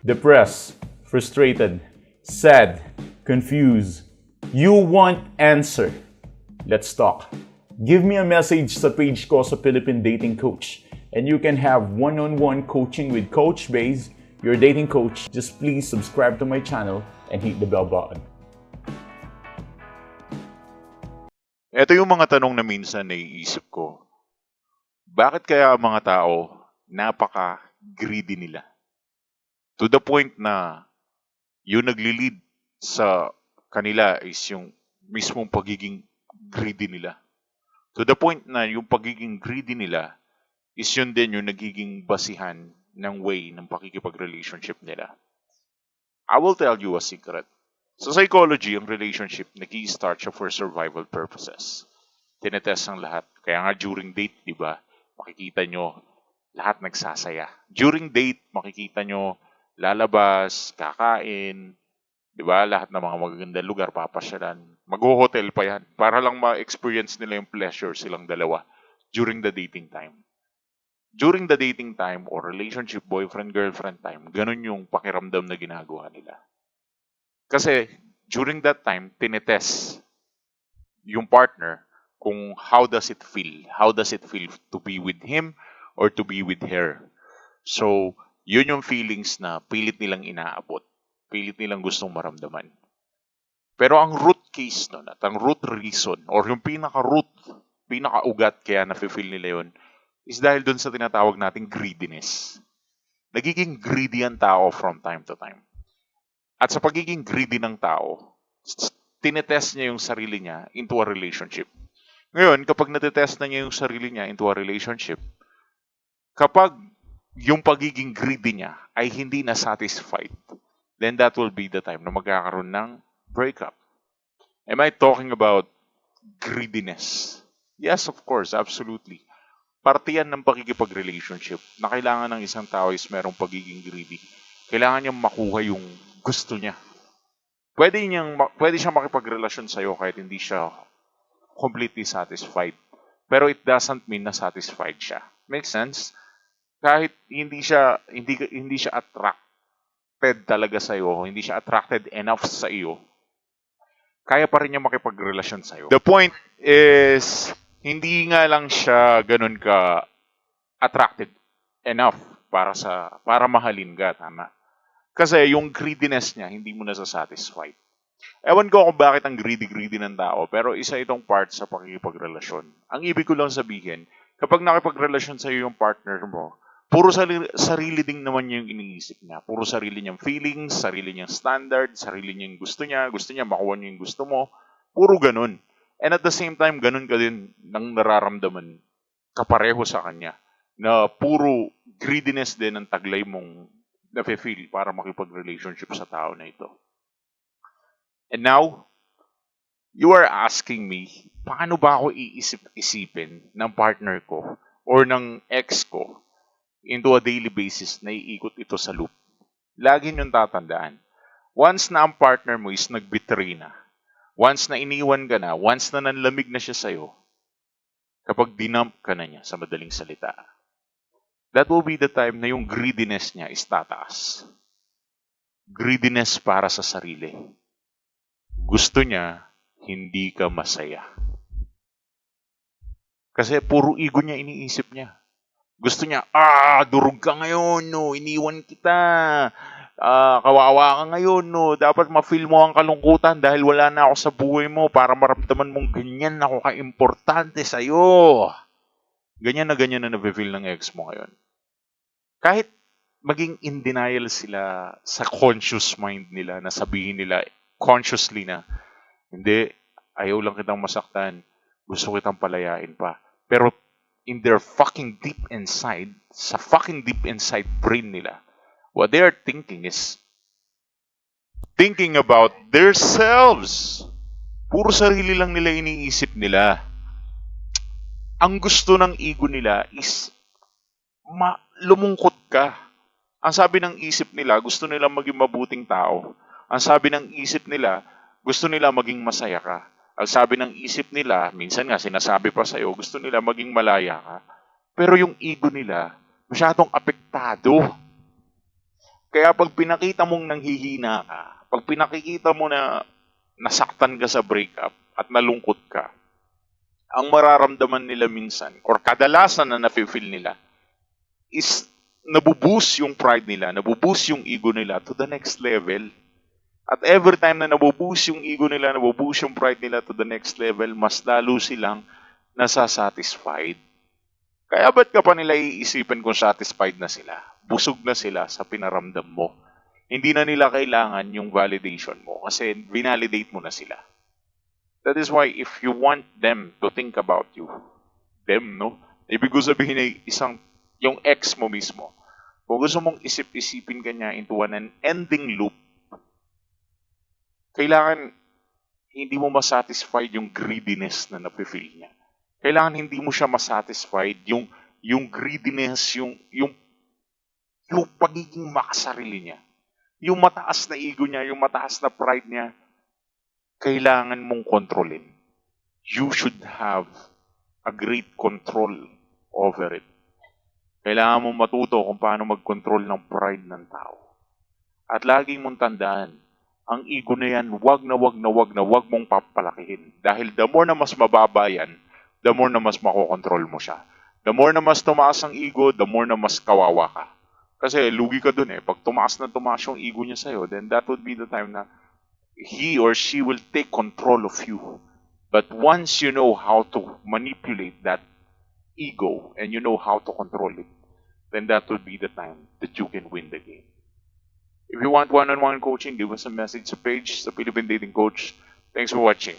Depressed, frustrated, sad, confused. You want answer. Let's talk. Give me a message sa page ko sa Philippine Dating Coach and you can have one-on-one coaching with Coach Baze, your dating coach. Just please subscribe to my channel and hit the bell button. Ito yung mga tanong na minsan naiisip ko. Bakit kaya ang mga tao napaka-greedy nila? To the point na yung nagli-lead sa kanila is yung mismong pagiging greedy nila. To the point na yung pagiging greedy nila is yun din yung nagiging basihan ng way ng pakikipag-relationship nila. I will tell you a secret. Sa psychology, ang relationship nag-i-start siya for survival purposes. Tinetest ang lahat. Kaya nga during date, di ba, makikita nyo lahat nagsasaya. During date, makikita nyo lalabas, kakain, di ba, lahat ng mga magagandang lugar, papasyalan. Mag-hotel pa yan para lang ma-experience nila yung pleasure silang dalawa during the dating time. During the dating time or relationship boyfriend-girlfriend time, ganun yung pakiramdam na ginagawa nila. Kasi during that time, tinetest yung partner kung how does it feel? How does it feel to be with him or to be with her? So, yun yung feelings na pilit nilang inaabot. Pilit nilang gustong maramdaman. Pero ang root case nun at ang root reason or yung pinaka-root, pinaka-ugat kaya nafe-feel nila yun is dahil dun sa tinatawag nating greediness. Nagiging greedy ang tao from time to time. At sa pagiging greedy ng tao, tinetest niya yung sarili niya into a relationship. Ngayon, kapag natetest na niya yung sarili niya into a relationship, kapag yung pagiging greedy niya ay hindi na satisfied, then that will be the time na magkakaroon ng breakup. Am I talking about greediness? Yes, of course, absolutely. Parte yan ng pakikipag-relationship na kailangan ng isang tao is merong pagiging greedy. Kailangan niyang makuha yung gusto niya. Pwede siyang makipagrelasyon sa'yo kahit hindi siya completely satisfied. Pero it doesn't mean na satisfied siya. Makes sense? Kahit hindi siya attracted talaga sa'yo, hindi siya attracted enough sa iyo, kaya pa rin niya makipagrelasyon sa'yo. The point is, hindi nga lang siya ganun ka attracted enough para mahalin ka, tama? Kasi yung greediness niya, hindi mo satisfied. Ewan ko kung bakit ang greedy ng tao, pero isa itong part sa pakikipagrelasyon. Ang ibig ko lang sabihin, kapag nakipagrelasyon sa iyo yung partner mo, puro sarili din naman niya yung iniisip niya. Puro sarili niyang feelings, sarili niyang standard, sarili niyang gusto niya makuha niya yung gusto mo. Puro ganun. And at the same time, ganun ka din nang nararamdaman kapareho sa kanya na puro greediness din ang taglay mong nafe-feel para makipag-relationship sa tao na ito. And now, you are asking me, paano ba ako iisip-isipin ng partner ko or ng ex ko into a daily basis na iikot ito sa loop? Lagi niyong tatandaan, once na ang partner mo is nag-betray na, once na iniwan ka na, once na nanlamig na siya sa'yo, kapag dinump ka na niya sa madaling salita, that will be the time na yung greediness niya is tataas. Greediness para sa sarili. Gusto niya, hindi ka masaya. Kasi puro ego niya iniisip niya. Gusto niya, durog ka ngayon, no, iniwan kita. Kawawa ka ngayon, no, dapat ma-feel mo ang kalungkutan dahil wala na ako sa buhay mo para maramdaman mong ganyan ako ka-importante sa'yo. Ganyan na nafe-feel ng ex mo ngayon. Kahit maging in denial sila sa conscious mind nila, na sabihin nila consciously na, hindi, ayaw lang kitang masaktan, gusto kitang palayain pa. Pero in their fucking deep inside, sa fucking deep inside brain nila, what they are thinking is thinking about themselves. Puro sarili lang nila iniisip nila. Ang gusto ng ego nila is lumungkot ka. Ang sabi ng isip nila, gusto nila maging mabuting tao. Ang sabi ng isip nila, gusto nila maging masaya ka. Ang sabi ng isip nila, minsan nga sinasabi pa sa'yo, gusto nila maging malaya ka. Pero yung ego nila, masyadong apektado. Kaya pag pinakita mong nanghihina ka, pag pinakikita mo na nasaktan ka sa breakup at nalungkot ka, ang mararamdaman nila minsan or kadalasan na nafe-feel nila is nabuboost yung pride nila, nabuboost yung ego nila to the next level. At every time na nabuboost yung ego nila, nabuboost yung pride nila to the next level, mas lalo silang nasasatisfied. Kaya ba't ka pa nila iisipin kung satisfied na sila? Busog na sila sa pinaramdam mo. Hindi na nila kailangan yung validation mo kasi vinalidate mo na sila. That is why if you want them to think about you, them, no? Ibig ko sabihin ay yung ex mo mismo. Kung gusto mong isip-isipin kanya into an ending loop, kailangan hindi mo masatisfied yung greediness na nafe-feel niya. Kailangan hindi mo siya masatisfied yung greediness, yung pagiging makasarili niya. Yung mataas na ego niya, yung mataas na pride niya, kailangan mong kontrolin. You should have a great control over it. Kailangan mong matuto kung paano mag-control ng pride ng tao. At laging mong tandaan, ang ego na yan, wag mong papalakihin. Dahil the more na mas mababa yan, the more na mas makokontrol mo siya. The more na mas tumaas ang ego, the more na mas kawawa ka. Kasi lugi ka dun eh. Pag tumaas yung ego niya sa'yo, then that would be the time na he or she will take control of you. But once you know how to manipulate that ego and you know how to control it, then that would be the time that you can win the game. If you want one-on-one coaching, give us a message sa page sa Philippine Dating Coach. Thanks for watching.